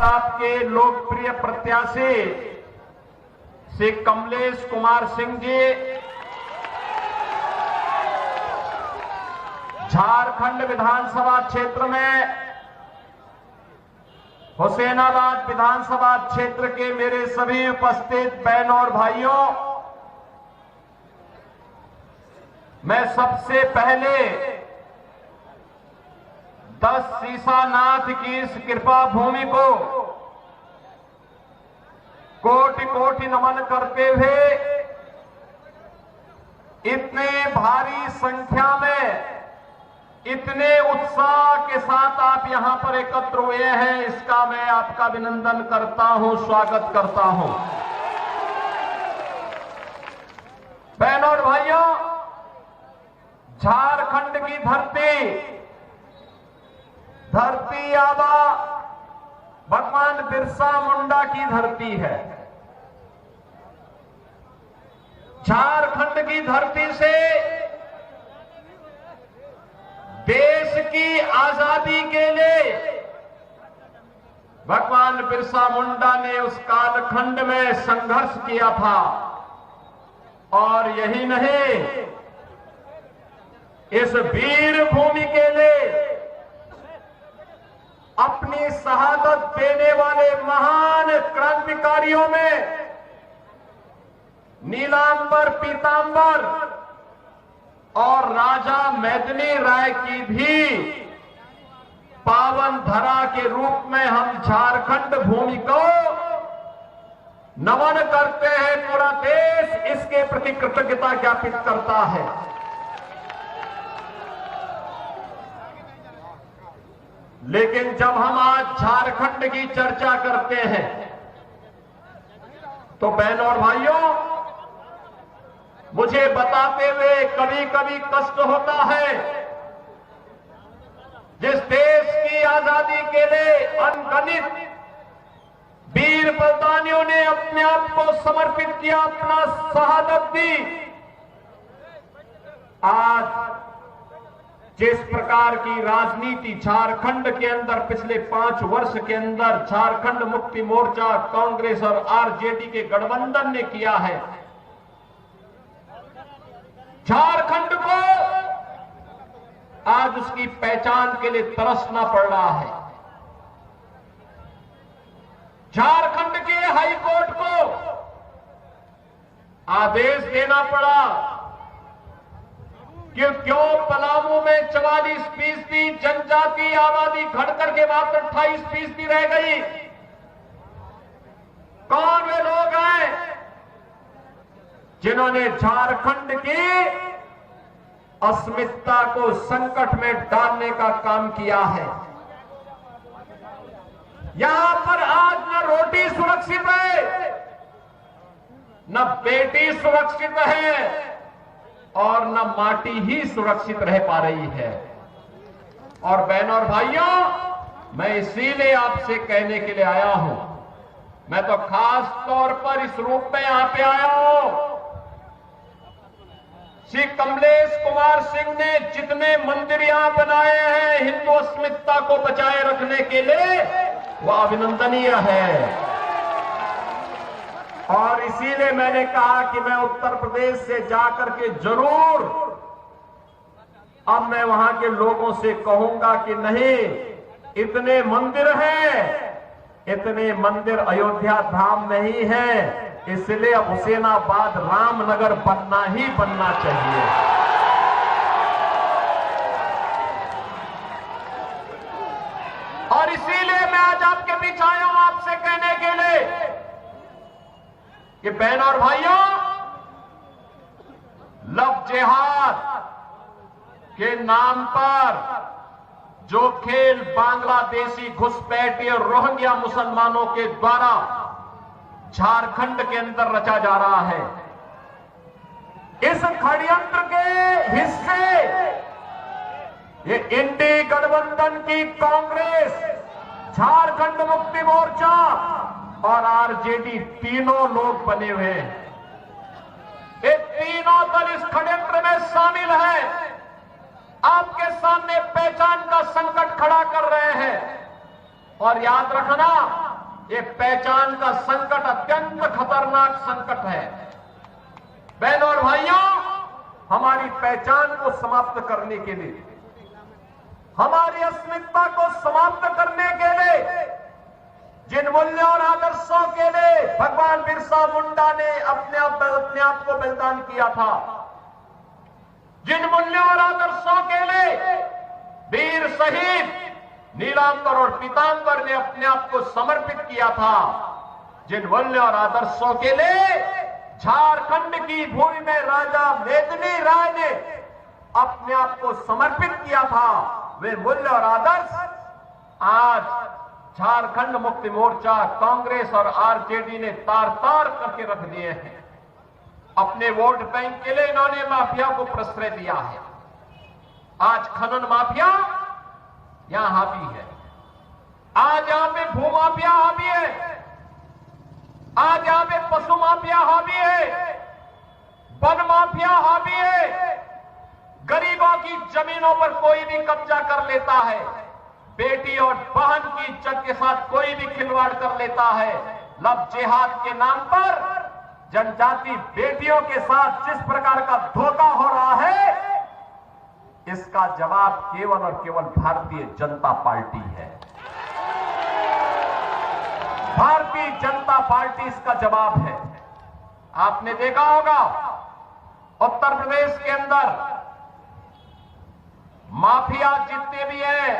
आपके लोकप्रिय प्रत्याशी श्री कमलेश कुमार सिंह जी झारखंड विधानसभा क्षेत्र में हुसैनाबाद विधानसभा क्षेत्र के मेरे सभी उपस्थित बहनों और भाइयों, मैं सबसे पहले 10 सीसानाथ की इस कृपा भूमि को कोटि कोटि नमन करते हुए इतने भारी संख्या में इतने उत्साह के साथ आप यहां पर एकत्र हुए हैं, इसका मैं आपका अभिनंदन करता हूं, स्वागत करता हूं। बहनों और भाइयों, झारखंड की धरती आबा भगवान बिरसा मुंडा की धरती है। झारखंड की धरती से देश की आजादी के लिए भगवान बिरसा मुंडा ने उस कालखंड में संघर्ष किया था। और यही नहीं, इस वीर भूमि के लिए अपनी शहादत देने वाले महान क्रांतिकारियों में नीलांबर पीतांबर और राजा मेदिनी राय की भी पावन धरा के रूप में हम झारखंड भूमि को नमन करते हैं। पूरा देश इसके प्रति कृतज्ञता ज्ञापित करता है। लेकिन जब हम आज झारखंड की चर्चा करते हैं तो बहनों और भाइयों, मुझे बताते हुए कभी कभी कष्ट होता है। जिस देश की आजादी के लिए अनगिनत वीर बलिदानियों ने अपने आप को समर्पित किया, अपना शहादत दी, आज जिस प्रकार की राजनीति झारखंड के अंदर पिछले 5 वर्ष के अंदर झारखंड मुक्ति मोर्चा, कांग्रेस और आरजेडी के गठबंधन ने किया है, झारखंड को आज उसकी पहचान के लिए तरसना पड़ रहा है। झारखंड के हाई कोर्ट को आदेश देना पड़ा कि क्यों पलामू में 44% जनजातीय आबादी घटकर के मात्र 28% रह गई। कौन वे लोग हैं जिन्होंने झारखंड की अस्मिता को संकट में डालने का काम किया है। यहां पर आज न रोटी सुरक्षित है, न बेटी सुरक्षित है और न माटी ही सुरक्षित रह पा रही है। और बहनों और भाइयों, मैं इसीलिए आपसे कहने के लिए आया हूं, मैं तो खास तौर पर इस रूप में यहां पे आया हूं। श्री कमलेश कुमार सिंह ने जितने मंदिर यहां बनाए हैं हिंदू अस्मिता को बचाए रखने के लिए, वह अभिनंदनीय है। और इसीलिए मैंने कहा कि मैं उत्तर प्रदेश से जाकर के जरूर अब मैं वहां के लोगों से कहूंगा कि नहीं, इतने मंदिर हैं, इतने मंदिर अयोध्या धाम में ही है, इसलिए अब हुसैनाबाद रामनगर बनना ही बनना चाहिए। और इसीलिए मैं आज आपके बीच आया हूं आपसे कहने के लिए कि बहनों और भाइयों, लव जिहाद के नाम पर जो खेल बांग्लादेशी घुसपैठी और रोहिंग्या मुसलमानों के द्वारा झारखंड के अंदर रचा जा रहा है, इस षड्यंत्र के हिस्से ये इंडी गठबंधन की कांग्रेस, झारखंड मुक्ति मोर्चा और आरजेडी तीनों लोग बने हुए हैं। ये तीनों दल इस षड्यंत्र में शामिल है, आपके सामने पहचान का संकट खड़ा कर रहे हैं। और याद रखना, ये पहचान का संकट अत्यंत खतरनाक संकट है। बहनों और भाइयों, हमारी पहचान को समाप्त करने के लिए, हमारी अस्मिता को समाप्त करने के लिए, जिन मूल्यों और आदर्शों के लिए भगवान बिरसा मुंडा ने अपने आप को बलिदान किया था, जिन मूल्यों और आदर्शों के लिए वीर शहीद नीलांबर और पीतांबर ने अपने आप को समर्पित किया था, जिन मूल्यों और आदर्शों के लिए झारखंड की भूमि में राजा मेदिनी राय ने अपने आप को समर्पित किया था, वे मूल्य और आदर्श आज झारखंड मुक्ति मोर्चा, कांग्रेस और आरजेडी ने तार तार करके रख दिए हैं। अपने वोट बैंक के लिए इन्होंने माफिया को प्रश्रय दिया है। आज खनन माफिया यहां हावी है, आज यहां पे भू माफिया हावी है, आज यहां पे पशु माफिया हावी है, वन माफिया हावी है, गरीबों की जमीनों पर कोई भी कब्जा कर लेता है, बेटी और बहन की इज्जत के साथ कोई भी खिलवाड़ कर लेता है। लव जिहाद के नाम पर जनजाति बेटियों के साथ जिस प्रकार का धोखा हो रहा है, इसका जवाब केवल और केवल भारतीय जनता पार्टी है। भारतीय जनता पार्टी इसका जवाब है। आपने देखा होगा उत्तर प्रदेश के अंदर माफिया जितने भी हैं,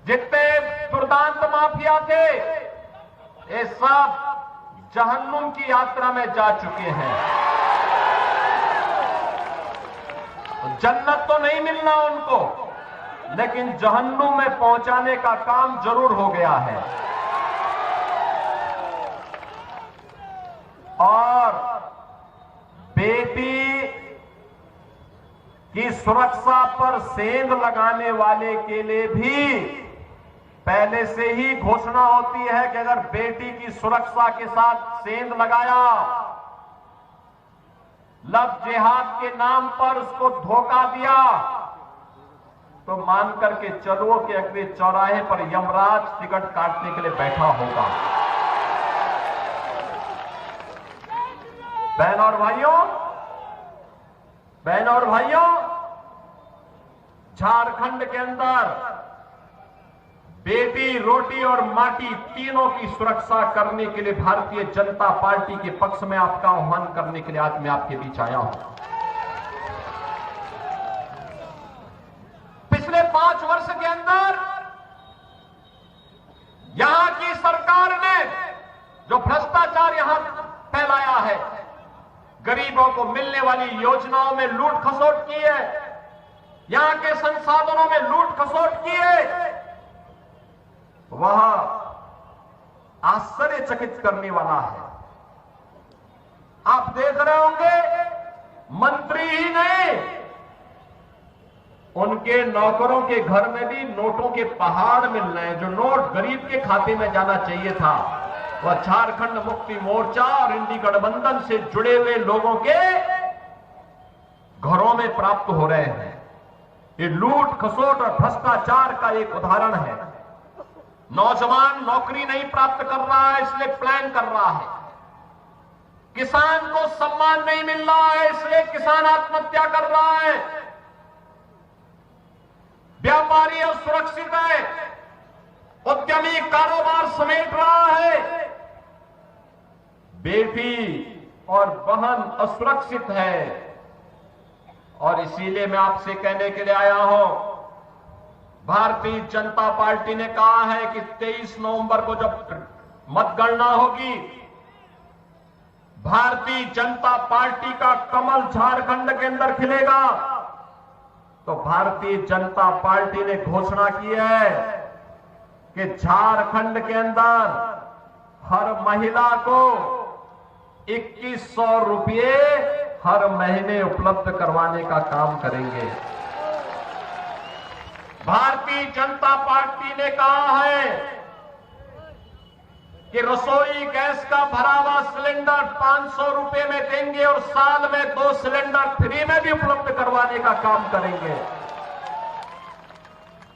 जितने दुर्दांत माफिया थे, ये सब जहन्नुम की यात्रा में जा चुके हैं। जन्नत तो नहीं मिलना उनको, लेकिन जहन्नुम में पहुंचाने का काम जरूर हो गया है। और बेटी की सुरक्षा पर सेंध लगाने वाले के लिए भी पहले से ही घोषणा होती है कि अगर बेटी की सुरक्षा के साथ सेंध लगाया, लव जिहाद के नाम पर उसको धोखा दिया, तो मान करके चलो कि अगले चौराहे पर यमराज टिकट काटने के लिए बैठा होगा। बहनों और भाइयों, झारखंड के अंदर बेटी, रोटी और माटी तीनों की सुरक्षा करने के लिए भारतीय जनता पार्टी के पक्ष में आपका आह्वान करने के लिए आज मैं आपके बीच आया हूं। पिछले 5 वर्ष के अंदर यहां की सरकार ने जो भ्रष्टाचार यहां फैलाया है, गरीबों को मिलने वाली योजनाओं में लूट खसोट की है, यहां के संसाधनों में लूट खसोट की है, वह आश्चर्यचकित करने वाला है। आप देख रहे होंगे मंत्री ही नहीं, उनके नौकरों के घर में भी नोटों के पहाड़ मिल रहे हैं। जो नोट गरीब के खाते में जाना चाहिए था, वह झारखंड मुक्ति मोर्चा और इंडी गठबंधन से जुड़े हुए लोगों के घरों में प्राप्त हो रहे हैं। ये लूट खसोट और भ्रष्टाचार का एक उदाहरण है। नौजवान नौकरी नहीं प्राप्त कर रहा है, इसलिए प्लान कर रहा है। किसान को सम्मान नहीं मिल रहा है, इसलिए किसान आत्महत्या कर रहा है। व्यापारी असुरक्षित है, उद्यमी कारोबार समेट रहा है। बेटी और बहन असुरक्षित है, और इसीलिए मैं आपसे कहने के लिए आया हूं, भारतीय जनता पार्टी ने कहा है कि 23 नवंबर को जब मतगणना होगी, भारतीय जनता पार्टी का कमल झारखंड के अंदर खिलेगा। तो भारतीय जनता पार्टी ने घोषणा की है कि झारखंड के अंदर हर महिला को 2100 रुपये हर महीने उपलब्ध करवाने का काम करेंगे। भारतीय जनता पार्टी ने कहा है कि रसोई गैस का भरा हुआ सिलेंडर 500 रुपए में देंगे और साल में 2 सिलेंडर फ्री में भी उपलब्ध करवाने का काम करेंगे।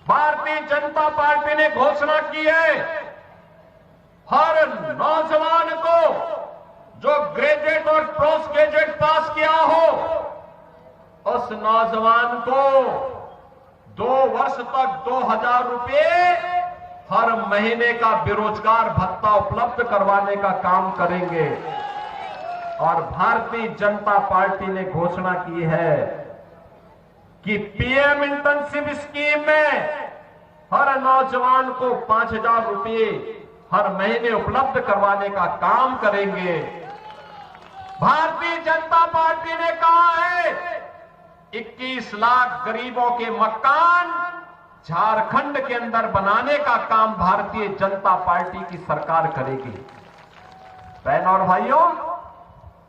भारतीय जनता पार्टी ने घोषणा की है हर नौजवान को जो ग्रेजुएट और पोस्ट ग्रेजुएट पास किया हो, उस नौजवान को 2 वर्ष तक 2000 रुपए हर महीने का बेरोजगार भत्ता उपलब्ध करवाने का काम करेंगे। और भारतीय जनता पार्टी ने घोषणा की है कि पीएम इंटर्नशिप स्कीम में हर नौजवान को 5000 रुपए हर महीने उपलब्ध करवाने का काम करेंगे। भारतीय जनता पार्टी ने कहा है 21 लाख गरीबों के मकान झारखंड के अंदर बनाने का काम भारतीय जनता पार्टी की सरकार करेगी। बहनों और भाइयों,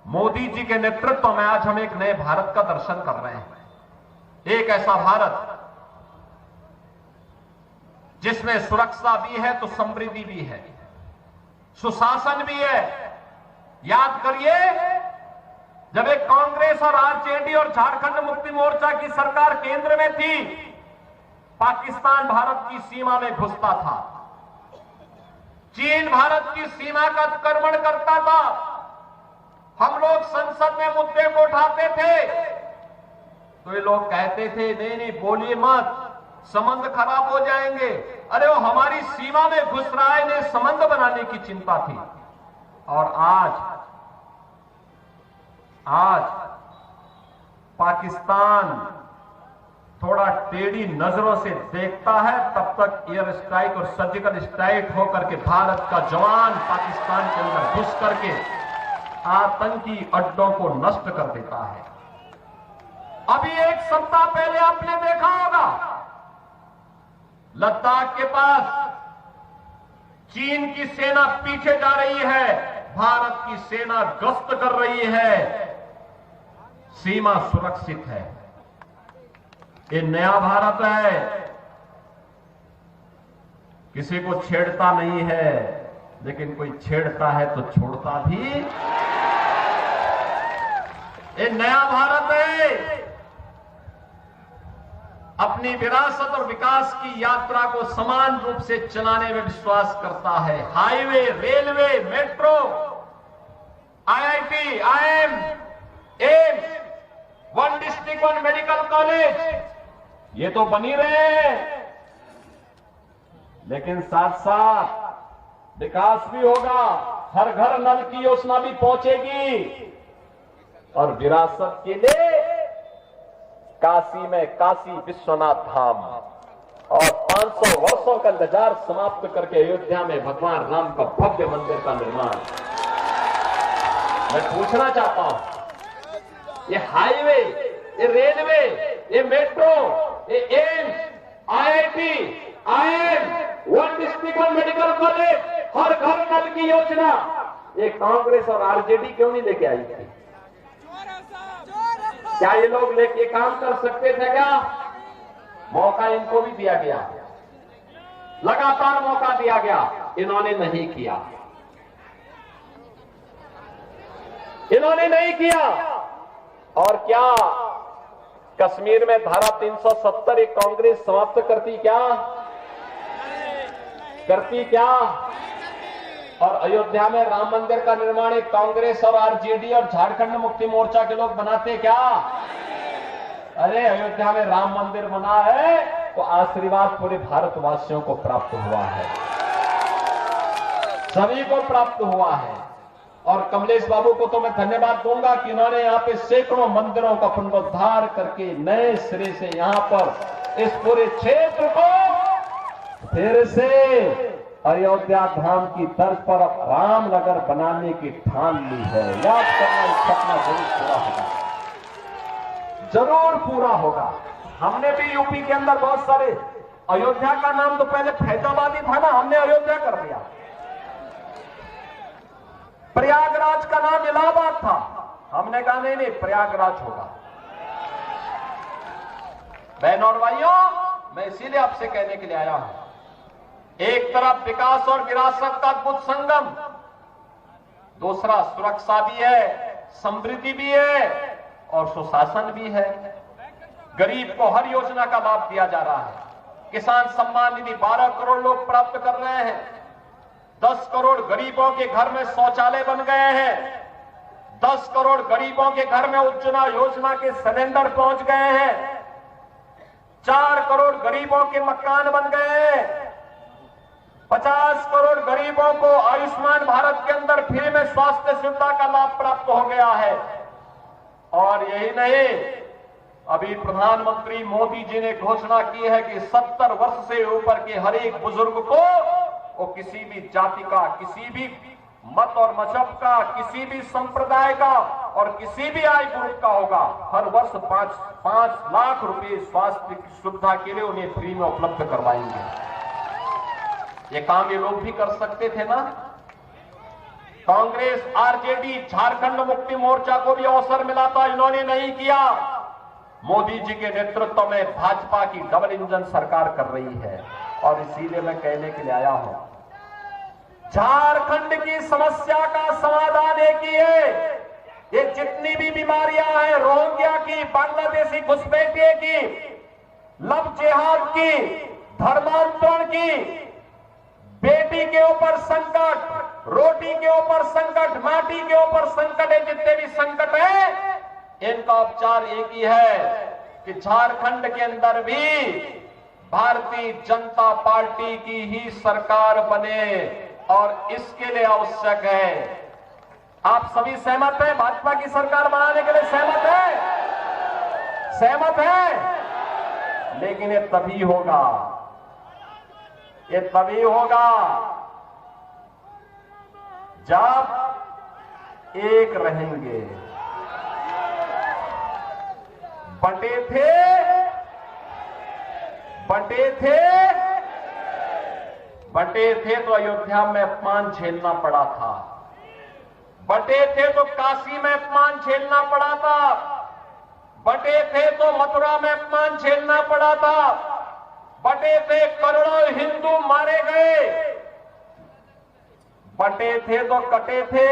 मोदी जी के नेतृत्व में आज हम एक नए भारत का दर्शन कर रहे हैं। एक ऐसा भारत जिसमें सुरक्षा भी है तो समृद्धि भी है, सुशासन भी है। याद करिए, जब एक कांग्रेस और आरजेडी और झारखंड मुक्ति मोर्चा की सरकार केंद्र में थी, पाकिस्तान भारत की सीमा में घुसता था, चीन भारत की सीमा का अतिक्रमण करता था। हम लोग संसद में मुद्दे को उठाते थे तो ये लोग कहते थे नहीं नहीं बोलिए मत, संबंध खराब हो जाएंगे। अरे वो हमारी सीमा में घुस रहा है, इन्हें संबंध बनाने की चिंता थी। और आज पाकिस्तान थोड़ा टेढ़ी नजरों से देखता है, तब तक एयर स्ट्राइक और सर्जिकल स्ट्राइक होकर के भारत का जवान पाकिस्तान के अंदर घुस करके आतंकी अड्डों को नष्ट कर देता है। अभी एक सप्ताह पहले आपने देखा होगा, लद्दाख के पास चीन की सेना पीछे जा रही है, भारत की सेना गश्त कर रही है, सीमा सुरक्षित है। ये नया भारत है, किसी को छेड़ता नहीं है, लेकिन कोई छेड़ता है तो छोड़ता भी। ये नया भारत है, अपनी विरासत और विकास की यात्रा को समान रूप से चलाने में विश्वास करता है। Highway, railway, metro, IIT, IIM, AIIMS, 1 district 1 medical college, ये तो बनी रहे हैं, लेकिन साथ साथ विकास भी होगा। हर घर नल की योजना भी पहुंचेगी। और विरासत के लिए काशी में काशी विश्वनाथ धाम और 500 वर्षों का इंतजार समाप्त करके अयोध्या में भगवान राम का भव्य मंदिर का निर्माण। मैं पूछना चाहता हूं, ये हाईवे, ये रेलवे, ये मेट्रो, ये AIIMS, IIT, IIM, 1 district 1 medical college, हर घर नल की योजना, ये कांग्रेस और आरजेडी क्यों नहीं लेके आई थी? क्या ये लोग लेके काम कर सकते थे क्या? मौका इनको भी दिया गया, लगातार मौका दिया गया, इन्होंने नहीं किया, इन्होंने नहीं किया। और क्या कश्मीर में धारा 370 एक कांग्रेस समाप्त करती क्या? करती क्या? और अयोध्या में राम मंदिर का निर्माण एक कांग्रेस और आरजेडी और झारखंड मुक्ति मोर्चा के लोग बनाते क्या? अरे अयोध्या में राम मंदिर बना है तो आशीर्वाद पूरे भारतवासियों को प्राप्त हुआ है, सभी को प्राप्त हुआ है। और कमलेश बाबू को तो मैं धन्यवाद दूंगा कि उन्होंने यहाँ पे सैकड़ों मंदिरों का पुनरुद्धार करके नए सिरे से यहाँ पर इस पूरे क्षेत्र को फिर से अयोध्या धाम की तर्ज पर रामनगर बनाने की ठान ली है। याद करना, सपना जरूर पूरा होगा, जरूर पूरा होगा। हमने भी यूपी के अंदर बहुत सारे, अयोध्या का नाम तो पहले फैजाबादी था ना, हमने अयोध्या कर दिया। प्रयागराज का नाम इलाहाबाद था, हमने कहा नहीं नहीं प्रयागराज होगा। बहनों और भाइयों, मैं इसीलिए आपसे कहने के लिए आया हूं, एक तरफ विकास और विरासत का अद्भुत संगम, दूसरा सुरक्षा भी है, समृद्धि भी है और सुशासन भी है। गरीब को हर योजना का लाभ दिया जा रहा है। किसान सम्मान निधि 12 करोड़ लोग प्राप्त कर रहे हैं। 10 करोड़ गरीबों के घर में शौचालय बन गए हैं। 10 करोड़ गरीबों के घर में उज्ज्वला योजना के सिलेंडर पहुंच गए हैं। 4 करोड़ गरीबों के मकान बन गए हैं। 50 करोड़ गरीबों को आयुष्मान भारत के अंदर फ्री में स्वास्थ्य सुविधा का लाभ प्राप्त हो गया है। और यही नहीं, अभी प्रधानमंत्री मोदी जी ने घोषणा की है कि 70 वर्ष से ऊपर के हर एक बुजुर्ग को, वो किसी भी जाति का, किसी भी मत और मजहब का, किसी भी संप्रदाय का और किसी भी आयु ग्रुप का होगा, हर वर्ष 5 लाख रुपए स्वास्थ्य की सुविधा के लिए उन्हें फ्री में उपलब्ध करवाएंगे। ये काम ये लोग भी कर सकते थे ना। कांग्रेस, आरजेडी, झारखंड मुक्ति मोर्चा को भी अवसर मिला था, इन्होंने नहीं किया। मोदी जी के नेतृत्व में भाजपा की डबल इंजन सरकार कर रही है। और इसीलिए मैं कहने के लिए आया हूं, झारखंड की समस्या का समाधान एक ही है। ये जितनी भी बीमारियां हैं, रोहिंग्या की, बांग्लादेशी घुसपैठिए की, लव जिहाद की, धर्मांतरण की, बेटी के ऊपर संकट, रोटी के ऊपर संकट, माटी के ऊपर संकट है, जितने भी संकट है, इनका उपचार एक ही है कि झारखंड के अंदर भी भारतीय जनता पार्टी की ही सरकार बने। और इसके लिए आवश्यक है, आप सभी सहमत हैं? भाजपा की सरकार बनाने के लिए सहमत है? सहमत है? लेकिन ये तभी होगा, ये तभी होगा जब एक रहेंगे। बंटे थे तो अयोध्या में अपमान झेलना पड़ा था। बंटे थे तो काशी में अपमान झेलना पड़ा था। बंटे थे तो मथुरा में अपमान झेलना पड़ा था। बंटे थे, करोड़ों हिंदू मारे गए। बंटे थे तो कटे थे,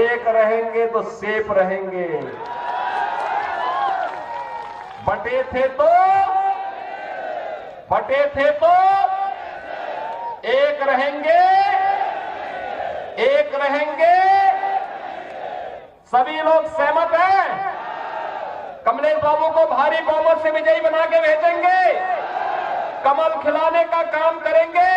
एक रहेंगे तो सेफ रहेंगे। बंटे थे तो एक रहेंगे, एक रहेंगे। सभी लोग सहमत हैं? कमलेश बाबू को भारी बहुमत से विजयी बना के भेजेंगे, कमल खिलाने का काम करेंगे।